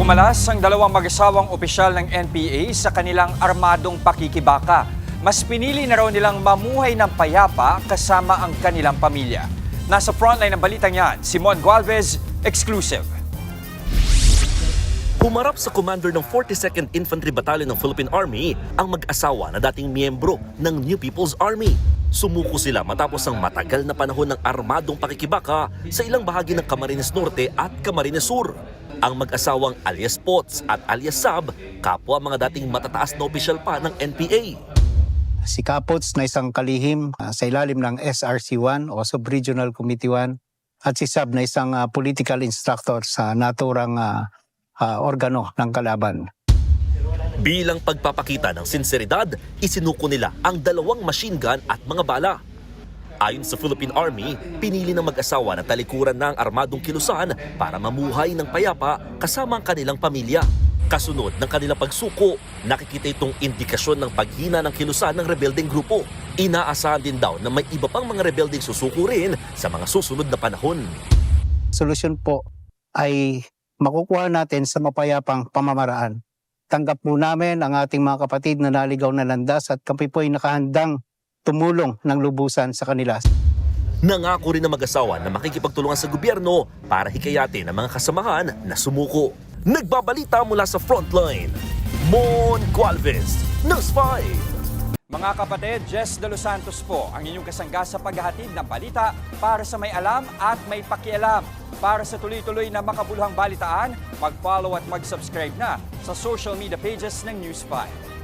Pumalas ang dalawang mag-asawang opisyal ng NPA sa kanilang armadong pakikibaka. Mas pinili na raw nilang mamuhay ng payapa kasama ang kanilang pamilya. Nasa frontline ng balitang yan, Simon Gualvez, exclusive. Humarap sa commander ng 42nd Infantry Battalion ng Philippine Army ang mag-asawa na dating miyembro ng New People's Army. Sumuko sila matapos ang matagal na panahon ng armadong pakikibaka sa ilang bahagi ng Camarines Norte at Camarines Sur. Ang mag-asawang alias Potts at alias Sab, kapwa mga dating matataas na opisyal pa ng NPA. Si Kapots na isang kalihim sa ilalim ng SRC-1 o Sub-Regional Committee 1 at si Sab na isang political instructor sa naturang organo ng kalaban. Bilang pagpapakita ng sinseridad, isinuko nila ang dalawang machine gun at mga bala. Ayon sa Philippine Army, pinili ng mag-asawa na talikuran ng armadong kilusan para mamuhay ng payapa kasama ang kanilang pamilya. Kasunod ng kanilang pagsuko, nakikita itong indikasyon ng paghina ng kilusan ng rebelding grupo. Inaasahan din daw na may iba pang mga rebelding susuko rin sa mga susunod na panahon. Solusyon po ay makukuha natin sa mapayapang pamamaraan. Tanggap po namin ang ating mga kapatid na naligaw na landas at kami po ay nakahandang tumulong ng lubusan sa kanila. Nangako rin ang mag-asawa na makikipagtulungan sa gobyerno para hikayatin ang mga kasamahan na sumuko. Nagbabalita mula sa frontline, Mon Gualvez, News 5. Mga kapatid, Jess De Los Santos po ang inyong kasangga sa paghahatid ng balita para sa may alam at may pakialam. Para sa tuloy-tuloy na makabuluhang balitaan, mag-follow at mag-subscribe na sa social media pages ng News 5.